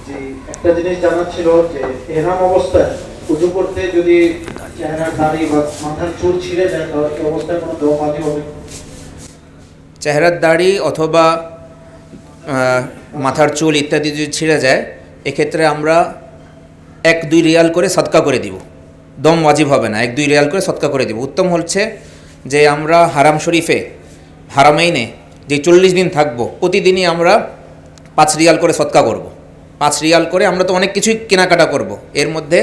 যে একটা জিনিস জানার ছিল যে এহরাম অবস্থায় উজু করতে যদি চেহারার দাড়ি বা মাথার চুল ছিঁড়ে যায় তাহলে এই অবস্থায় কোনো দোয়া বাতিল হবে? চেহারার দাড়ি অথবা মাথার চুল ইত্যাদি যদি ছিঁড়ে যায়, এক্ষেত্রে আমরা 1-2 রিয়াল করে সদকা করে দিব। দম ওয়াজিব হবে না, 1-2 রিয়াল করে সদকা করে দিব। উত্তম হচ্ছে যে আমরা হারাম শরীফে হারামাইনে যে 40 দিন থাকবো, প্রতিদিনই আমরা 5 রিয়াল করে সদকা করব। 5 রিয়াল করে আমরা তো অনেক কিছুই কেনাকাটা করব, এর মধ্যে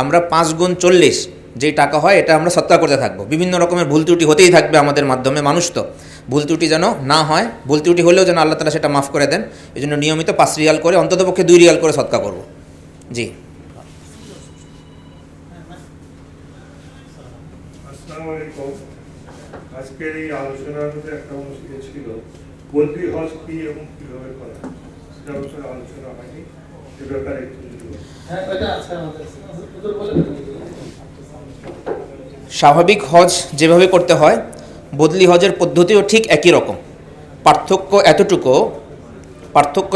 আমরা 5 গুণ 40 যেই টাকা হয় এটা আমরা সদকা করতে থাকবো। বিভিন্ন রকমের ভুল ত্রুটি হতেই থাকবে আমাদের মাধ্যমে, মানুষ তো, ভুল ত্রুটি যেন না হয়, ভুল ত্রুটি হলেও যেন আল্লাহ তাআলা সেটা মাফ করে দেন। এই জন্য নিয়মিত 5 রিয়াল করে, অন্ততপক্ষে 2 রিয়াল করে সদকা করব। জি। আসসালামু আলাইকুম। আজকের এই আলোচনার মধ্যে একটা অনুষ্ঠিত ছিল বদলি হজ কি এবং কিভাবে করা, সেটা অবশ্যই আলোচনা হয়নি। এ ব্যাপারে একটু যদি বলেন। স্বাভাবিক হজ যেভাবে করতে হয়, বদলি হজের পদ্ধতিও ঠিক একই রকম। পার্থক্য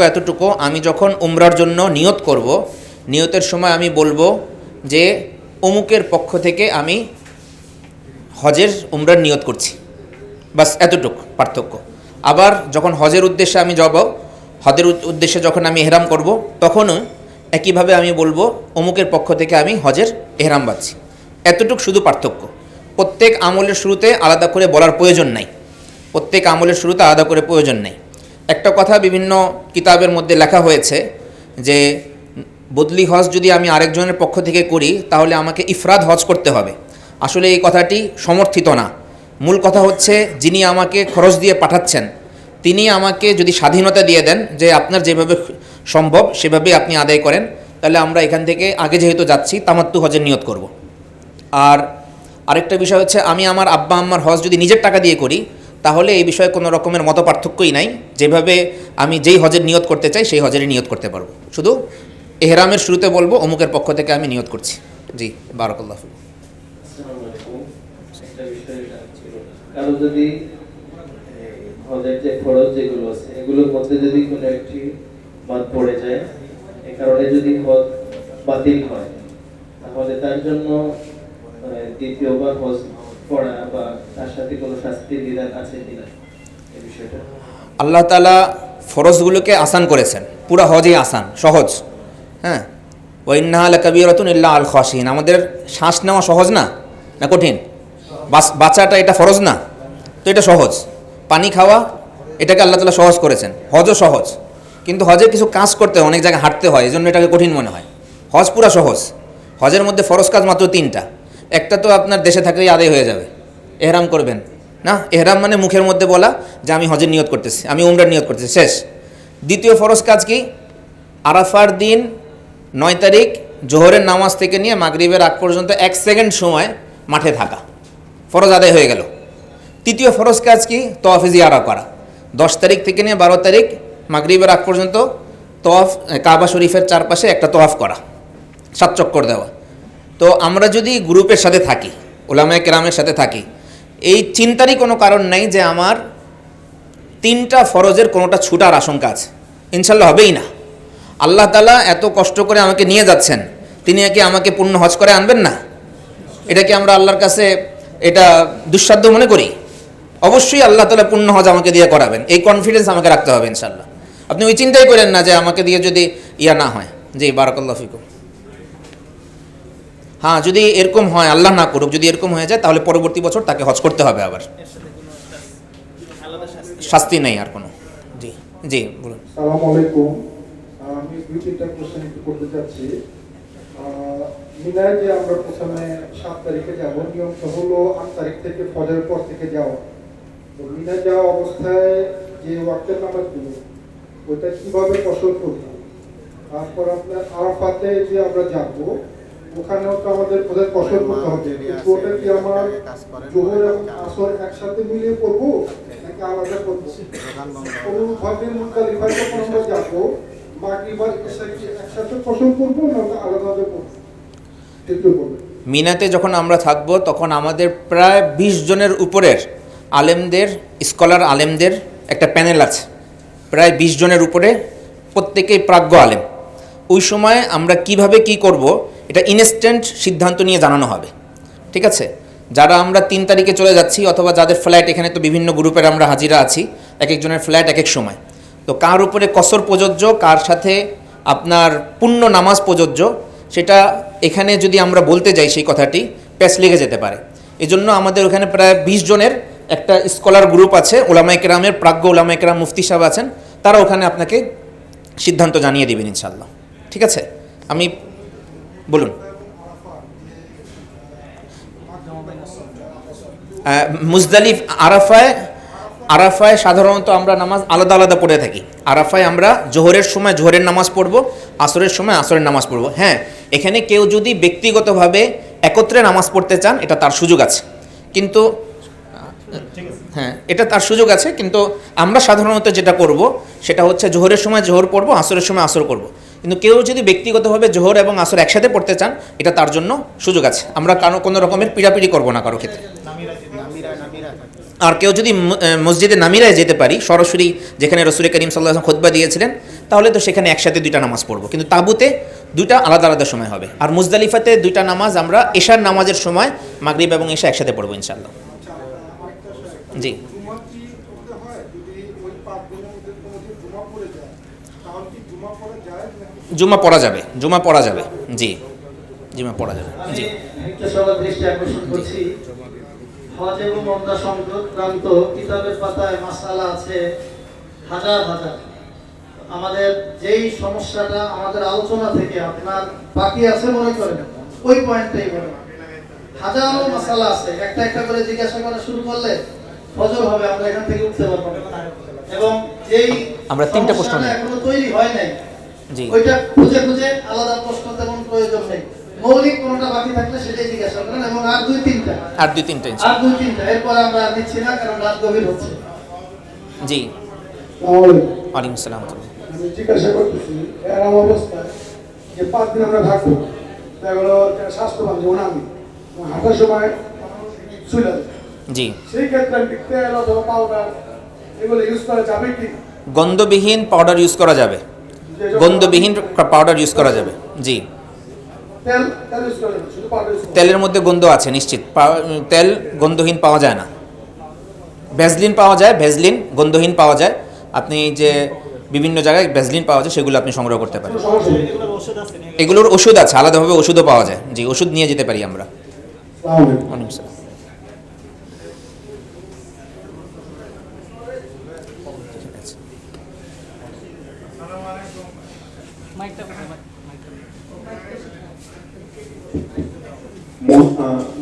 এতটুকু, আমি যখন উমরার জন্য নিয়ত করব, নিয়তের সময় আমি বলবো যে অমুকের পক্ষ থেকে আমি হজের উমরার নিয়ত করছি, বাস এতটুকু পার্থক্য। আবার যখন হজের উদ্দেশ্যে আমি যাব, হজের উদ্দেশ্যে যখন আমি এহরাম করব, তখনও একইভাবে আমি বলবো অমুকের পক্ষ থেকে আমি হজের এহরাম বাঁধছি। এতটুকু শুধু পার্থক্য। প্রত্যেক আমলের শুরুতে আলাদা করে বলার প্রয়োজন নাই, একটা কথা বিভিন্ন কিতাবের মধ্যে লেখা হয়েছে যে বদলি হজ যদি আমি আরেকজনের পক্ষ থেকে করি তাহলে আমাকে ইফরাদ হজ করতে হবে। আসলে এই কথাটি সমর্থিত না। মূল কথা হচ্ছে যিনি আমাকে খরচ দিয়ে পাঠাচ্ছেন তিনি আমাকে যদি স্বাধীনতা দিয়ে দেন যে আপনার যেভাবে সম্ভব সেভাবে আপনি আদায় করেন, তাহলে আমরা এখান থেকে আগে যেহেতু যাচ্ছি তামাত্তু হজের নিয়ত করব। আর আরেকটা বিষয় হচ্ছে আমি আমার আব্বা আম্মার হজ যদি নিজের টাকা দিয়ে করি তাহলে এই বিষয়ে কোনো রকমের মত পার্থক্যই নাই। যেভাবে আমি যেই হজের নিয়ত করতে চাই সেই হজেরই নিয়ত করতে পারবো। শুধু এহরামের শুরুতে বলবো অমুকের পক্ষ থেকে আমি নিয়ত করছি। জি, বারাকাল্লাহ ফিক। আসসালামু আলাইকুম। একটা বিষয় ছিল, কারো যদি হজের যে ফরজ যেগুলো আছে এগুলোর মধ্যে যদি কোনো একটি বাদ পড়ে যায়, এই কারণে যদি হজ বাতিল হয়, তাহলে তার জন্য দ্বিতীয়বার হজ করা বা তার সাথে কোনো শাস্তির বিধান আছে কিনা এই বিষয়টা? আল্লাহ তাআলা ফরজগুলোকে আসান করেছেন, পুরা হজই আসান, সহজ। হ্যাঁ, ওয়া ইন্নাহা লাকাবীরাতুন ইল্লা আল খাশিন। আমাদের শ্বাস নেওয়া সহজ না, না কঠিন? বাঁচাটা এটা ফরজ না, তো এটা সহজ। পানি খাওয়া এটাকে আল্লাহ তাআলা সহজ করেছেন, হজও সহজ। কিন্তু হজের কিছু কাজ করতে হয়, অনেক জায়গায় হাঁটতে হয়, এই জন্য এটাকে কঠিন মনে হয়। হজ পুরা সহজ। হজের মধ্যে ফরজ কাজ মাত্র 3টা। একটা তো আপনার দেশে থাকলেই আদায় হয়ে যাবে, এহরাম করবেন না, এহরাম মানে মুখের মধ্যে বলা যে আমি হজের নিয়ত করতেছি, আমি উমরার নিয়ত করতেছি, শেষ। দ্বিতীয় ফরজ কাজ কি? আরাফার দিন 9 তারিখ জোহরের নামাজ থেকে নিয়ে মাগরিবের আগ পর্যন্ত 1 সেকেন্ড সময় মাঠে থাকা, ফরজ আদায় হয়ে গেল। তৃতীয় ফরজ কাজ কি? তওয়াফে জিয়ারা করা। 10 তারিখ থেকে নিয়ে 12 তারিখ মাগরিবের আগ পর্যন্ত তওয়াফ, কাবা শরীফের চারপাশে একটা তওয়াফ করা, 7 চক্কর দেওয়া। তো আমরা যদি গ্রুপের সাথে থাকি, উলামায়ে কেরামের সাথে থাকি, এই চিন্তারই কোনো কারণ নাই যে আমার 3টা ফরজের কোনোটা ছুটার আশঙ্কা আছে। ইনশাল্লাহ হবেই না। আল্লাহ তাআলা এত কষ্ট করে আমাকে নিয়ে যাচ্ছেন, তিনি কি আমাকে পূর্ণ হজ করে আনবেন না? এটা কি আমরা আল্লাহর কাছে এটা দুঃসাধ্য মনে করি? অবশ্যই আল্লাহ তাআলা পূর্ণ হজ আমাকে দিয়ে করাবেন, এই কনফিডেন্স আমাকে রাখতে হবে ইনশাল্লাহ। আপনি ওই চিন্তাই করেন না যে আমাকে দিয়ে যদি ইয়া না হয়। জি, বারাকাল্লাহু ফিকুম। হ্যাঁ, যদি এরকম হয়, আল্লাহ না করুক, যদি এরকম হয়ে যায় তাহলে পরবর্তী বছর তাকে হজ করতে হবে আবার, শাস্তি নেই আর কোনো। জি জি বলুন। আসসালামু আলাইকুম। আমি 2-3টা প্রশ্ন একটু করতে চাচ্ছি। মিনায় যে আমরা প্রথমে 7 তারিখে যাব, নিয়মটা হলো 8 তারিখ থেকে ফজরের পর থেকে যাওয়া। তো মিনায় যাওয়া অবস্থায় যে ওয়াক্তের নামাজগুলো ওইটা কিভাবে কসর করব? তারপর আপনার আরাফাতে যে আমরা যাব ওখানেও তো আমাদের বোধহয় কসর করতে হবে, কিন্তু ওটা কি আমার জোহর এবং আসর একসাথে মিলিয়ে করবো নাকি আলাদা করবো? অনুরূপভাবে মুজদালিফায় যখন আমরা যাবো মাগরিব আর ইশা কি একসাথে কসর করবো না আলাদাভাবে করবো? একটু বলবেন। মিনাতে যখন আমরা থাকব তখন আমাদের প্রায় 20 জনের উপরের আলেমদের, স্কলার আলেমদের একটা প্যানেল আছে, প্রায় 20 জনের উপরে, প্রত্যেকেই প্রাজ্ঞ আলেম। ওই সময় আমরা কিভাবে কি করব এটা ইনস্ট্যান্ট সিদ্ধান্ত নিয়ে জানানো হবে, ঠিক আছে? যারা আমরা 3 তারিখে চলে যাচ্ছি অথবা যাদের ফ্লাইট, এখানে তো বিভিন্ন গ্রুপের আমরা হাজিরা আছি, এক একজনের ফ্লাইট এক এক সময়, তো কার উপরে কসর প্রযোজ্য, কার সাথে আপনার পূর্ণ নামাজ প্রযোজ্য, সেটা এখানে যদি আমরা বলতে যাই সেই কথাটি প্যাচ লেগে যেতে পারে। এজন্য আমাদের ওখানে প্রায় 20 জনের একটা স্কলার গ্রুপ আছে, ওলামায়ে কেরামের, প্রাজ্ঞ ওলামায়ে কেরাম, মুফতি সাহেব আছেন, তারা ওখানে আপনাকে সিদ্ধান্ত জানিয়ে দেবেন ইনশাআল্লাহ, ঠিক আছে? আমি বলুন। মুজদালিফ, আরাফায় সাধারণত আমরা নামাজ আলাদা আলাদা পড়ে থাকি। আরাফায় আমরা জোহরের সময় জোহরের নামাজ পড়ব, আসরের সময় আসরের নামাজ পড়ব। হ্যাঁ, এখানে কেউ যদি ব্যক্তিগতভাবে একত্রে নামাজ পড়তে চান, এটা তার সুযোগ আছে, কিন্তু হ্যাঁ, এটা তার সুযোগ আছে, কিন্তু আমরা সাধারণত যেটা করব সেটা হচ্ছে জোহরের সময় জোহর পড়ব, আসরের সময় আসর করব। কিন্তু কেউ যদি ব্যক্তিগতভাবে জোহর এবং আসর একসাথে পড়তে চান, এটা তার জন্য সুযোগ আছে। আমরা কোনো রকমের পিড়াপিড়ি করব না কারো ক্ষেত্রে। আর কেউ যদি মসজিদে নামিরায় যেতে পারি সরাসরি, যেখানে রসুল করিম সাল্লাল্লাহু আলাইহি ওয়াসাল্লাম খুতবা দিয়েছিলেন, তাহলে তো সেখানে একসাথে 2টা নামাজ পড়ব, কিন্তু তাঁবুতে 2টা আলাদা আলাদা সময় হবে। আর মুজদালিফাতে 2টা নামাজ আমরা এশার নামাজের সময় মাগরিব এবং এশা একসাথে পড়বো ইনশাআল্লাহ। জি, জুমা কি করতে হয়? যদি ওই 5 দিনের মধ্যে কোনো দিন জুমা পড়ে যায়, তাহলে কি জুমা পড়া যায় নাকি? জুমা পড়া যাবে, জুমা পড়া যাবে। জি, জুমা পড়া যাবে। জি, একটা সবার দৃষ্টি আকর্ষণ করছি, হজ এবং ওমরা সংক্রান্ত কিতাবের পাতায় মাসালা আছে হাজার হাজার। আমাদের যেই সমস্যাটা আমাদের আলোচনা থেকে আপনার বাকি আছে মনে করেন, ওই পয়েন্টটাই বলেন। হাজারো মাসালা আছে, একটা একটা করে জিজ্ঞাসা করা শুরু করলে ফজর হবে, আমরা এখান থেকে উঠতে পারবো না। এবং যেই আমরা 3টা প্রশ্ন সমস্যাটা নিই। এখনো তৈরি হয় নাই, জি, ওইটা খুঁজে খুঁজে আলাদা প্রশ্ন তেমন প্রয়োজন নেই। মৌলিক কোনটা বাকি থাকলে সেটাই জিজ্ঞাসা করেন, এবং আর 2-3টা ইনশাআল্লাহ। এরপর আমরা আর নিচ্ছি না, কারণ রাত গভীর হচ্ছে। জি, তাহলে ওয়ালাইকুম আসসালাম। আমি জিজ্ঞাসা করতেছি, এরকম অবস্থায় যে 5 দিন আমরা থাকবো, এগুলো স্বাস্থ্যবান যেমন আমি হাঁটার সময় চলে যায়, জি, সেই ক্ষেত্রে আমি তেল অথবা পাউডার এগুলো ইউজ করা যাবে কি? গন্ধবিহীন পাউডার ইউজ করা যাবে, গন্ধবিহীন পাউডার ইউজ করা যাবে। জি, তেল তেল ইউজ করা যাবে, শুধু পাউডার ইউজ করা তেলের মধ্যে গন্ধ আছে নিশ্চিত, তেল গন্ধহীন পাওয়া যায় না। ভ্যাসলিন পাওয়া যায়, ভ্যাসলিন গন্ধহীন পাওয়া যায়। আপনি যে বিভিন্ন জায়গায় ভ্যাসলিন পাওয়া যায়, সেগুলো আপনি সংগ্রহ করতে পারেন। কোনো সমস্যা নেই। এগুলোর ওষুধ আছে, আলাদাভাবে ওষুধও পাওয়া যায়। জি, ওষুধ নিয়ে যেতে পারি আমরা। আসসালামু আলাইকুম। ওয়ালাইকুম আসসালাম।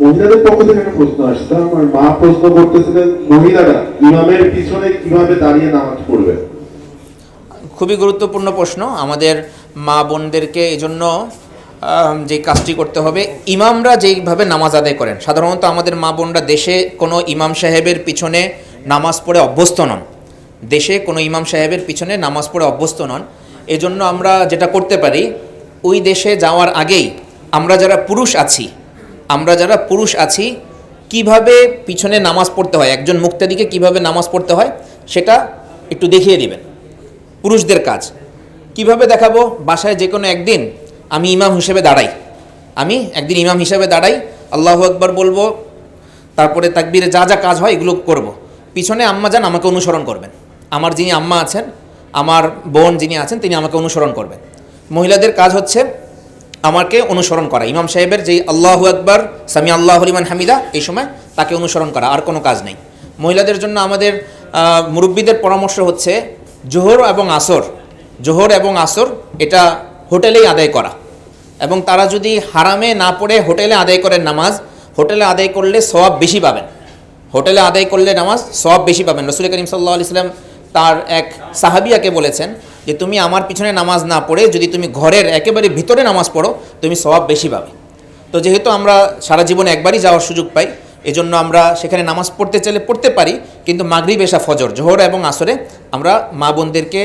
মহিলাদের পক্ষ থেকে একটা প্রশ্ন আসছে। আমার মা প্রশ্ন করতেছিলেন, মহিলারা ইমামের পিছনে কিভাবে দাঁড়িয়ে নামাজ পড়বে? খুবই গুরুত্বপূর্ণ প্রশ্ন। আমাদের মা বোনদেরকে এজন্য যে কাজটি করতে হবে, ইমামরা যেইভাবে নামাজ আদায় করেন, সাধারণত আমাদের মা বোনরা দেশে কোনো ইমাম সাহেবের পিছনে নামাজ পড়ে অভ্যস্ত নন, দেশে কোনো ইমাম সাহেবের পিছনে নামাজ পড়ে অভ্যস্ত নন। এজন্য আমরা যেটা করতে পারি, ওই দেশে যাওয়ার আগেই আমরা যারা পুরুষ আছি কিভাবে পিছনে নামাজ পড়তে হয়, একজন মুক্তাদিকে কিভাবে নামাজ পড়তে হয় সেটা একটু দেখিয়ে দিবেন। পুরুষদের কাজ কিভাবে দেখাবো, বাসায় যে কোনো একদিন আমি ইমাম হিসেবে দাঁড়াই, আল্লাহু আকবার বলবো, তারপরে তাকবীরে যা যা কাজ হয় এগুলো করব। পিছনে আম্মা যান আমাকে অনুসরণ করবেন, আমার যিনি আম্মা আছেন, আমার বোন যিনি আছেন, তিনি আমাকে অনুসরণ করবেন। মহিলাদের কাজ হচ্ছে আমাকে অনুসরণ করা, ইমাম সাহেবের যেই আল্লাহু আকবার সামি আল্লাহু লিমান হামিদা, এই সময় তাকে অনুসরণ করা, আর কোনো কাজ নেই। মহিলাদের জন্য আমাদের মুরব্বীদের পরামর্শ হচ্ছে জোহর এবং আসর এটা হোটেলেই আদায় করা, এবং তারা যদি হারামে না পড়ে হোটেলে আদায় করেন নামাজ, হোটেলে আদায় করলে সওয়াব বেশি পাবেন, সওয়াব বেশি পাবেন। রাসূল করিম সাল্লাল্লাহু আলাইহি ওয়াসাল্লাম তার এক সাহাবিয়াকে বলেছেন যে তুমি আমার পিছনে নামাজ না পড়ে যদি তুমি ঘরের একেবারে ভিতরে নামাজ পড়ো, তুমি সওয়াব বেশি পাবে। তো যেহেতু আমরা সারা জীবনে একবারই যাওয়ার সুযোগ পাই, এজন্য আমরা সেখানে নামাজ পড়তে চাইলে পড়তে পারি, কিন্তু মাগরিব এশা ফজর জোহর এবং আসরে আমরা মা বোনদেরকে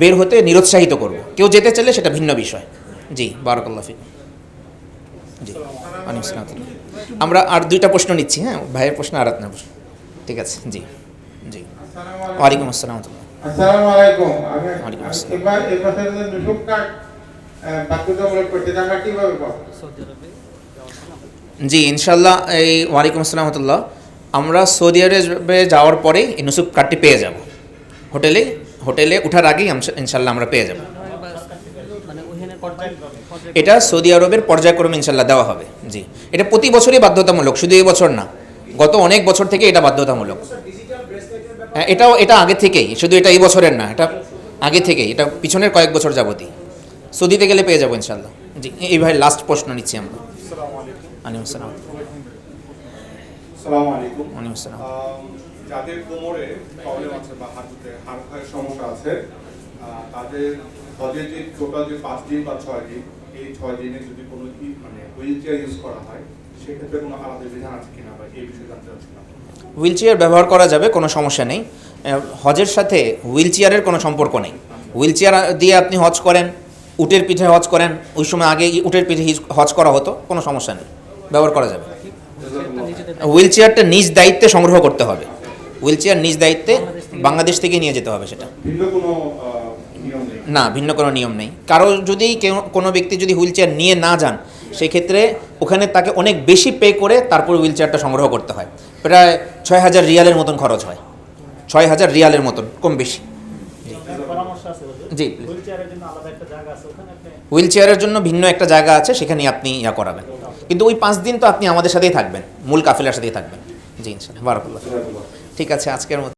বের হতে নিরুৎসাহিত করব। কেউ যেতে চাইলে সেটা ভিন্ন বিষয়। জি, বারাকাল্লাহু ফিক। জি, ওয়ালাইকুম আসসালাম। আমরা আর 2টা প্রশ্ন নিচ্ছি। হ্যাঁ, ভাইয়ের প্রশ্ন আর আপনার প্রশ্ন, ঠিক আছে। জি, ওয়ালাইকুম আসসালাম। আসসালামু আলাইকুম। ওয়ালাইকুম আসসালাম। এবার নুসুক কার্ড বাধ্যতামূলক করতে চান, আমরা কিভাবে পাবো? জি ইনশাল্লাহ, এই ওয়ালাইকুম আসসালাম রহমতুল্লাহ, আমরা সৌদি আরবে যাওয়ার পরেই এই নুসুক কার্ডটি পেয়ে যাব। হোটেলে ওঠার আগেই ইনশাল্লাহ আমরা পেয়ে যাব। এটা সৌদি আরবের পর্যায়ক্রমে ইনশাল্লাহ দেওয়া হবে। জি, এটা প্রতি বছরই বাধ্যতামূলক, শুধু এই বছর না, গত অনেক বছর থেকে এটা বাধ্যতামূলক। হ্যাঁ, এটা আগে থেকেই, শুধু এটা এই বছরের না, এটা আগে থেকেই, এটা পিছনের কয়েক বছর যাবতই সৌদিতে গেলে পেয়ে যাবো ইনশাল্লাহ। জি, এই ভাই লাস্ট প্রশ্ন নিচ্ছি আমরা। আলাইকুম আসসালাম। আসসালামু আলাইকুম। ওয়ালাইকুম আসসালাম। যাদের কোমরে প্রবলেম আছে বা হাঁটুতে হাড় ক্ষয়ের সমস্যা আছে, তাদের হজের যে টোটাল যে 5 দিন বা 6 দিন, এই 6 দিনে যদি কোনো হুইল চেয়ার ইউজ করা হয়, সেক্ষেত্রে কোনো আলাদা বিধান আছে কিনা বা এই বিষয়ে জানতে চাচ্ছিলাম। হুইল চেয়ার ব্যবহার করা যাবে, কোনো সমস্যা নেই। হজের সাথে হুইল চেয়ারের কোনো সম্পর্ক নেই। হুইল চেয়ার দিয়ে আপনি হজ করেন, উটের পিঠে হজ করেন, ওই সময় আগে উটের পিঠে হজ করা হতো, কোনো সমস্যা নেই, ব্যবহার করা যাবে। হুইল চেয়ারটা নিজ দায়িত্বে সংগ্রহ করতে হবে। হুইল চেয়ার নিজ দায়িত্বে বাংলাদেশ থেকে নিয়ে যেতে হবে সেটা। ভিন্ন কোনো নিয়ম নেই? না, ভিন্ন কোনো নিয়ম নেই। কারো যদি কোনো ব্যক্তি যদি হুইল চেয়ার নিয়ে না যান, সেই ক্ষেত্রে ওখানে তাকে অনেক বেশি পে করে তারপর হুইল চেয়ারটা সংগ্রহ করতে হয়। প্রায় 6,000 রিয়ালের মতন খরচ হয়, 6,000 রিয়ালের মতন, কম বেশি। জি, হুইল চেয়ারের জন্য ভিন্ন একটা জায়গা আছে, সেখানে আপনি করাবেন। কিন্তু ওই 5 দিন তো আপনি আমাদের সাথেই থাকবেন, মূল কাফেলার সাথেই থাকবেন। জি ইনশাআল্লাহ, বারাকাল্লাহ। ঠিক আছে, আজকের মতো